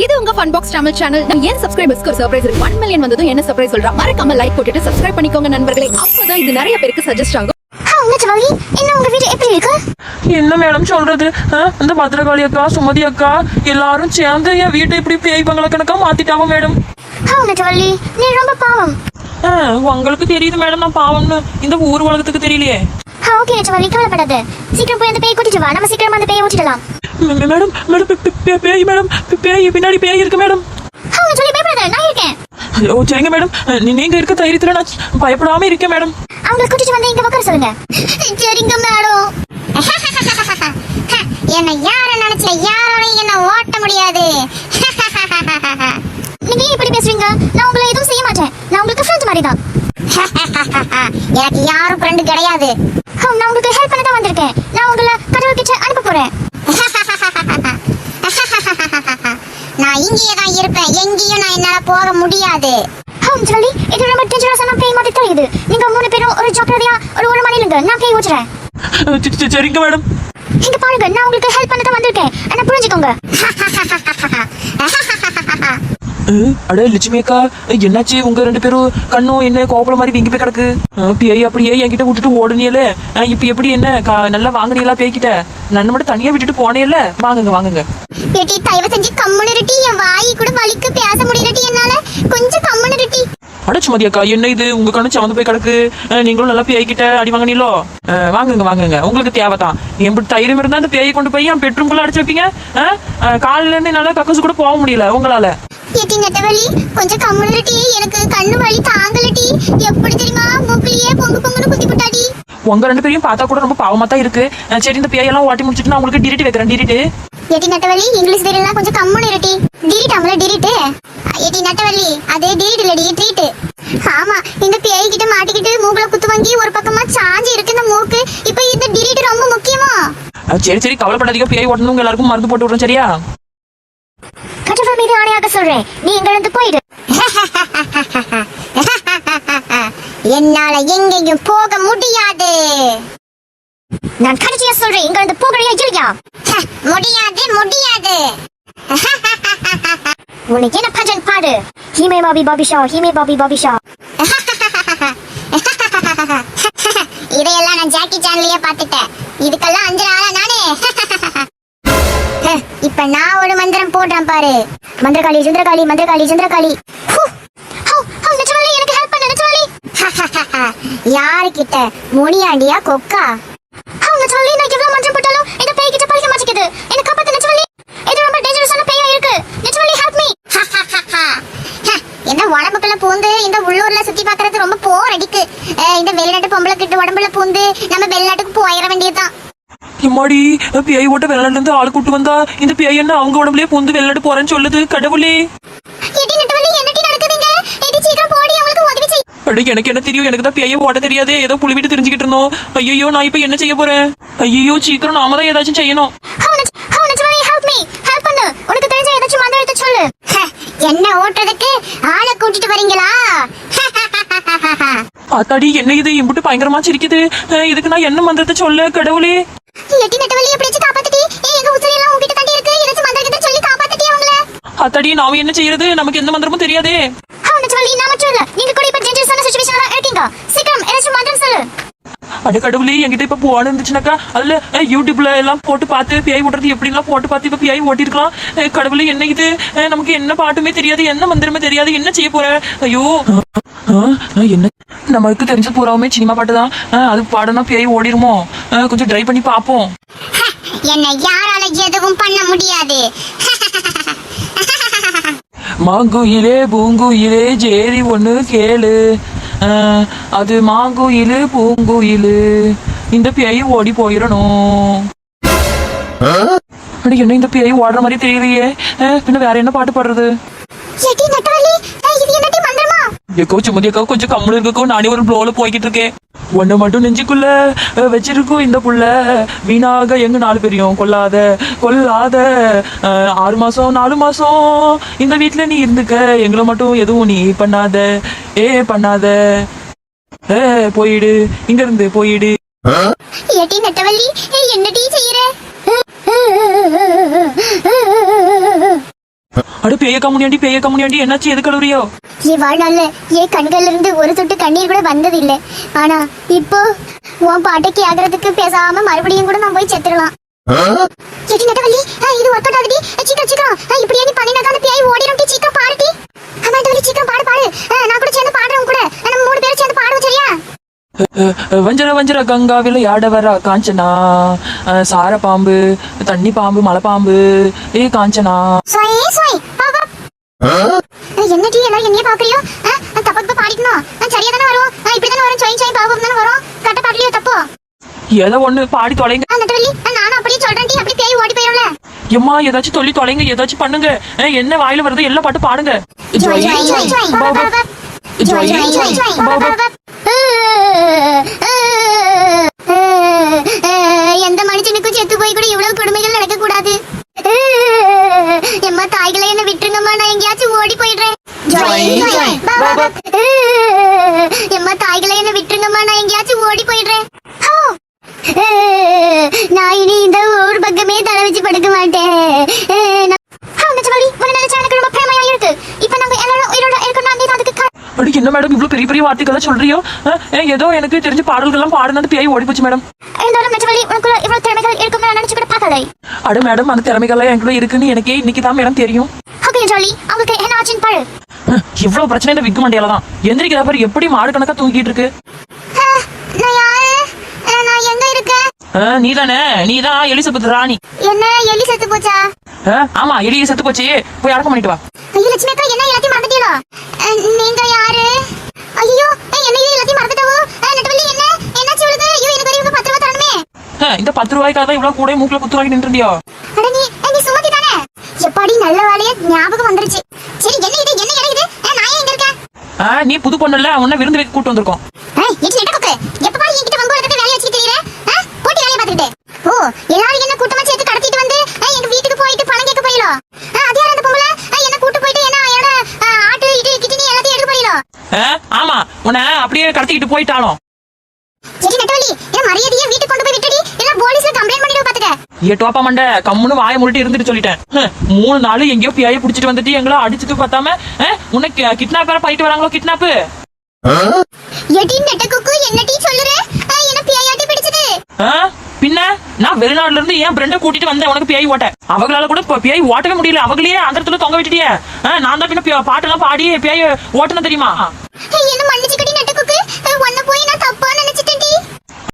இது உங்க fun box Tamil channel. நான் ஏன் சப்ஸ்கிரைபர்ஸ்க்கு ஒரு சர்ப்ரைஸ் இருக்கு. 1 மில்லியன் வந்ததும் என்ன சர்ப்ரைஸ் சொல்றா? மறக்காம லைக் போட்டுட்டு சப்ஸ்கிரைப் பண்ணிக்கோங்க நண்பர்களே. அப்பதான் இது நிறைய பேருக்கு சஜஸ்ட் ஆகும். உங்க வீடு எப்படி இருக்கு? என்ன மேடம் சொல்றது? இந்த பத்திரகாளி அக்கா, சுமதி அக்கா எல்லாரும் சேர்ந்து என் வீட்டை இப்படி பேய் பங்கள கணக்கா மாத்திட்டாங்க மேடம். நீ ரொம்ப பாவம். உங்களுக்கு தெரியுது மேடம் நான் பாவம்னு, இந்த ஊர் உலகத்துக்கு தெரியலையே. ஓகே நெட்டவள்ளி, கவலைப்படாத. சீக்கிரம் போய் அந்த பேய் கூட்டிட்டு வா. நம்ம சீக்கிரமா அந்த பேயை ஓட்டிடலாம். மேடம் மேடம் பேய் மேடம், பேய் பின்னாடி பேய் இருக்கு மேடம். பயப்படாத, நான் இருக்கேன். ஓ சரிங்க மேடம், நீங்க இருக்க தைரியத்துல நான் பயப்படாம இருக்கேன் மேடம். அவங்களை கூட்டிட்டு வந்து இங்க உட்கார சொல்லுங்க. சரிங்க மேடம். என்ன யார நினைச்ச யாராலையும் என்ன ஓட்ட முடியாது. நீங்க இப்படி பேசுறீங்க? நான் உங்களை எதுவும் செய்ய மாட்டேன். நான் உங்களுக்கு ஃப்ரெண்ட் மாதிரி தான். எனக்கு யாரும் ஃப்ரெண்ட் கிடையாது. நான் உங்களுக்கு ஹெல்ப் பண்ண தான் வந்திருக்கேன். நான் உங்களை கடவுள்கிட்ட அனுப்ப போறேன். நான் இங்கேயே தான் இருப்பேன். எங்கேயும் நான் என்னால போக முடியாது. சொல்லி இது ரொம்ப டேஞ்சரஸான பேய் மாதிரி தெரியுது. நீங்க 3 பேரும் ஒரு ஜாக்கிரதையா ஒரு மணி இருங்க. நான் பேய் ஓட்டுறேன். சரிங்க மேடம். இங்க பாருங்க, நான் உங்களுக்கு ஹெல்ப் பண்ண தான் வந்திருக்கேன். என்ன புரிஞ்சுக்கோங்க. அட லட்சுமி அக்கா, என்னாச்சு? உங்க 2 பேரும் கண்ணும் என்ன கோபுரம் மாதிரி வீங்கி போய் கிடக்கு. பேய் அப்படியே என்கிட்ட விட்டுட்டு ஓடுனியல. இப்ப எப்படி என்ன நல்லா வாங்கினீங்களா பேய்கிட்ட? நான் மட்டும் தனியா விட்டுட்டு போனேல்ல. வாங்குங்க வாங்குங்க. ஏட்டி தயவு செஞ்சு கம்முனு இருட்டி. என் வாய் கூட வலிக்கு பேச முடியலட்டி என்னால. கொஞ்சம் கம்முனு இருட்டி. அட சுமதி அக்கா, என்ன இது உங்க கண்ணு சவந்து போய் கிடக்கு? நீங்களும் நல்லா பேய்கிட்ட அடி வாங்கினீங்களோ? வாங்குங்க வாங்குங்க, உங்களுக்கு தேவைதான். எப்படி தைரியம் இருந்தா அந்த பேயை கொண்டு போய் என் பெட்ரூம்குள்ள அடிச்சு வைப்பீங்க? காலில இருந்து நல்லா கக்கசு கூட போக முடியல உங்களால. ஏட்டி நெட்டவள்ளி, கொஞ்சம் கம்முனு இருட்டி. எனக்கு கண்ணு வலி தாங்கலட்டி. எப்படி தெரியுமா, மூக்குலயே பொங்கு பொங்குன்னு குத்தி போட்டாடி. உங்க 2 பேரையும் பார்த்தா கூட ரொம்ப பாவமா தான் இருக்கு. சரி, இந்த பேயெல்லாம் ஓட்டி முடிச்சுட்டு நான் உங்களுக்கு டிரிட்டு வைக்கிறேன். டிரிட்டு ஏட்டி நெட்டவள்ளி, இங்கிலீஷ் தெரியல, கொஞ்சம் கம்முனு இருட்டி. டிரிட்டாமல டிரிட்டு. ஏட்டி நெட்டவள்ளி, அது டிரிட் இல்லடி, ட்ரீட். ஆமா, இந்த பேய் கிட்ட மாட்டிக்கிட்டு மூக்குல குத்து வாங்கி ஒரு பக்கமா சாஞ்சி இருக்கு இந்த மூக்கு. இப்போ இந்த டிரிட் ரொம்ப முக்கியமா? சரி சரி, கவலைப்படாதீங்க. பேய் ஓட்டணும் எல்லாருக்கும் மருந்து போட்டு விடுறோம். சரியா? கடவுள் மீது ஆணையாக சொல்றேன், நீ இங்க இருந்து போயிடு. என்னால எங்கேயும் போக முடியாது. நான் கடைசியா சொல்றேன், இங்க இருந்து போகறியா இல்லையா? முடியாது முடியாது. உனக்கு என்ன பஜன் பாடு? ஹிமே பாபி பாபிஷா, ஹிமே பாபி பாபிஷா. இதையெல்லாம் நான் ஜாக்கி சேனல்லயே பாத்துட்டேன். இதுக்கெல்லாம் 5 நாளா நானே. இப்ப நான் ஒரு மந்திரம் போடுறேன் பாரு. மந்திரகாளி சந்திரகாளி, மந்திரகாளி சந்திரகாளி. எனக்கு ஹெல்ப் பண்ணு நெட்டவள்ளி. யாருக்கிட்ட? முனியாண்டியா கொக்கா? நெட்டவள்ளி, நான் எவ்வளவு மந்திரம் போட்டாலும் இந்த பேய் கிட்ட பழிக்க மாட்டேங்குது. என்ன காப்பாத்து நெட்டவள்ளி. இது ரொம்ப டேஞ்சரஸான பேயா இருக்கு. நெட்டவள்ளி ஹெல்ப் மீ. என்ன உடம்புக்குள்ள பூந்து இந்த உள்ளூர்ல சுத்தி பாக்குறது ரொம்ப போர் அடிக்கு. இந்த வெளிநாட்டு பொம்பளை கிட்ட உடம்புல பூந்து நம்ம வெளிநாட்டுக்கு போயிட வேண்டியதுதான். எம்மாடி, பேய் ஓட்ட வெளிநாட்டுல இருந்து ஆள் கூட்டு வந்தா இந்த பேய் என்ன அவங்க உடம்புலயே பூந்து வெளிநாட்டு போறேன்னு சொல்லுது. கடவுளே, எனக்கு என்ன தெரியும்? எனக்கு தான் பேயை ஓட்ட தெரியாது. ஏதோ புளிவிட்டு தெரிஞ்சுக்கிட்டு இருந்தோம். ஐயோ, நான் இப்ப என்ன செய்ய போறேன்? ஐயோ, சீக்கிரம் நாம தான் ஏதாச்சும் செய்யணும். என்ன ஓட்டுறதுக்கு ஆளை கூட்டிட்டு வரீங்களா? அத்தாடி, என்ன இது இம்புட்டு பயங்கரமா சிரிக்குது? இதுக்கு நான் என்ன மந்திரத்தை சொல்ல? கடவுளே, அத்தாடி, நாம என்ன செய்யறது? நமக்கு எந்த மந்திரமும் தெரியாதே. அட கடவுளே, என்கிட்ட இப்ப போன இருந்துச்சுனாக்கா அதுல யூடியூப்ல எல்லாம் போட்டு பார்த்து பேய் ஓட்டுறது எப்படிலாம் போட்டு பார்த்து இப்ப பேய் ஓட்டிருக்கலாம். கடவுளே, என்ன இது? நமக்கு என்ன பாட்டுமே தெரியாது, என்ன மந்திரமே தெரியாது. என்ன செய்ய போற? ஐயோ, என்ன நமக்கு தெரிஞ்ச பூராவுமே சினிமா பாட்டு தான். அது பாடனா பேய் ஓடிருமோ? கொஞ்சம் ட்ரை பண்ணி பாப்போம். என்ன யாரால எதுவும் பண்ண முடியாது. மாங்குயிலே பூங்குயிலே ஜேரி ஒண்ணு கேளு. அது மாங்குயிலு பூங்குயிலு, இந்த பேய் ஓடி போயிடணும். என்ன இந்த பேய் ஓடுற மாதிரி தெரியலையே? பின்ன வேற என்ன பாட்டு பாடுறது? எக்கோ சுமதி அக்கா, கொஞ்சம் கம்முனு இருக்கோ. நானே ஒரு ப்ளோல போய்கிட்டு இருக்கேன். ஒண்ணு மட்டும் நெஞ்சுக்குள்ள வச்சிருக்கும் இந்த புள்ள, வீணாக எங்க 4 பேரையும் கொல்லாத கொல்லாத. 6 மாசம் 4 மாசம் இந்த வீட்டுல நீ இருந்துக்க, எங்களை மட்டும் எதுவும் நீ பண்ணாத பண்ணாத. போயிடு, இங்க இருந்து போயிடு. நெட்டவள்ளி, என்னடி செய்யற? அடு பேய கம்முனியாண்டி என்னாச்சு எது கழுவுறியோ? என் வாழ்நாள்ல என் கண்கள்ல இருந்து ஒரு சொட்டு கண்ணீர் கூட வந்தது இல்லை. ஆனா இப்போ உன் பாட்டைக்கு ஆகிறதுக்கு பேசாம மறுபடியும் கூட நான் போய் செத்துடலாம். எடி நெட்டவள்ளி, இது ஒர்க் அவுட் ஆகுது. சீக்கிரம் இப்படியே நீ பண்ணினாதான் அந்த பேய் ஓடிடும். சீக்கிரம் பாடுடி. ஆமா நெட்டவள்ளி, சீக்கிரம் பாடு. நான் கூட சேர்ந்து பாடுறேன் கூட. நம்ம 3 பேரும் சேர்ந்து பாடுவோம், சரியா? வஞ்சர கங்காவில யாட வர காஞ்சனா, சார பாம்பு, தண்ணி பாம்பு, மலை பாம்பு, காஞ்சனா. சொய் என்னடி எல்லாரும் என்னைய பாக்குறியோ? தப்பு பாடிக்கணும். சரியா தானே வரும். இப்படிதானே வரும். சொய் பாபு தானே வரும். கரெக்டா பாடலையோ தப்போ? ஏதோ ஒண்ணு பாடி தொலைங்க. நெட்டவள்ளி, நானும் அப்படியே சொல்றேன். அப்படி பேய் ஓடி போயிடும்ல. எம்மா ஏதாச்சும் சொல்லி தொலைங்க, ஏதாச்சும் பண்ணுங்க. என்ன வாயில வருது எல்லா பாட்டு பாடுங்க. எந்த மனுஷனுக்கும் செத்து போய் கூட இவ்வளவு கொடுமைகள் நடக்க கூடாது. எம்மா தாய்களை என்ன விட்டுருங்கம்மா, நான் எங்கேயாச்சும் ஓடி போயிடுறேன். எம்மா தாய்களை என்ன விட்டுருங்கம்மா, நான் எங்கேயாச்சும் ஓடி போயிடுறேன். நான் இனி இந்த ஊர் பக்கமே தலை வச்சு படுக்க மாட்டேன். என்ன மேடம் இவ்வளவு பெரிய வார்த்தைகளை சொல்றியோ? ஏதோ எனக்கு தெரிஞ்ச பாடல்கள்லாம் பாடுனது பேய் ஓடி போச்சு மேடம். அட மேடம், அந்த திறமைகள்லாம் எனக்குள்ள இருக்குன்னு எனக்கே இன்னைக்கு தான் மேடம் தெரியும். இவ்வளவு பிரச்சனை இந்த விக்கு மண்டியால தான். எந்திரிக்கிறா பாரு எப்படி மாடு கணக்கா தூங்கிட்டு இருக்கு. நீதான் எலிசபெத் ராணி. என்ன எலி செத்து போச்சா? ஆமா, எலி செத்து போச்சு. போய் அடக்கம் பண்ணிட்டு வா. ஐயோ லட்சுமி அக்கா, என்ன எல்லாத்தையும் மறந்துட்டீங்களோ? நீங்க யாரு? ஐயோ என்ன எல்லாத்தையும் மறந்துட்டவோ? நெட்டவள்ளி, என்னாச்சு உங்களுக்கு? ஐயோ எனக்கு ஒரு 10 ரூபாய் தரணுமே. இந்த 10 ரூபாய்க்காக தான் இவ்வளவு கூட மூக்குல குத்து வாங்கி நின்றுடியோ? அட நீ சுமதி தானே? எப்பாடி நல்ல வேலையே ஞாபகம் வந்துருச்சு. சரி என்ன இருக்குது? நான் எங்க இருக்கேன்? நீ புது பொண்ணு இல்ல, உன்ன விருந்து வைக்க கூட்டி வந்திருக்கோம். எடி நெட்டக்கோக்கு, எப்ப பாரு என்கிட்ட வம்பு வளர்த்துட்டு வேலைய வச்சிட்டு தெரியற? போட்டி வேலைய பாத்துக்கிட்டு. ஓ, எல்லாரும் என்ன கூட்டமா சேர்த்து கடத்திட்டு வந்து எங்க வீட்டுக்கு போயிட்டு பணம் கேட்க போறீங்களோ? அது யார் அந்த பொம்பளை? என்ன கூட்டி போயிட்டு என்ன என்னோட ஆட்டு கிட்னி எல்லாத்தையும் எடுக்க போறீங்களோ? ஆமா, உன்னை அப்படியே கடத்திக்கிட்டு போயிட்டாலும். எடி நெட்டவள்ளி, என்ன மரியாதையா வீட்டுக்கு கொண்டு போய் விட்டுடி, இல்ல போலீஸ்ல கம்ப்ளைன்ட் பண்ணிடுவ பாத்துக்க. ஏ டோப்பா மண்டை, கம்முன்னு வாயை மூடிட்டு இருந்துட்டு சொல்லிட்டேன். 3 நாள் எங்கேயோ பியாயை புடிச்சிட்டு வந்துட்டு எங்களை அடிச்சுட்டு பார்த்தாம உனக்கு கிட்னாப் வேற பண்ணிட்டு வராங்களோ? கிட்னாப்பு எடி நெட்டக்குக்கு என்னடி சொல்லுற? என்ன பியாயாட்டி பிடிச்சது? பின்ன நான் வெளிநாட்டுல இருந்து என் ஃப்ரெண்டை கூட்டிட்டு வந்தேன் உனக்கு பியாய் ஓட்ட. அவங்களால கூட பியாய் ஓட்டவே முடியல. அவங்களையே அந்த இடத்துல தொங்க விட்டுட்டியே. நான் தான் பின்ன பாட்டெல்லாம் பாடி பியாய் ஓட்டணும் தெரியுமா?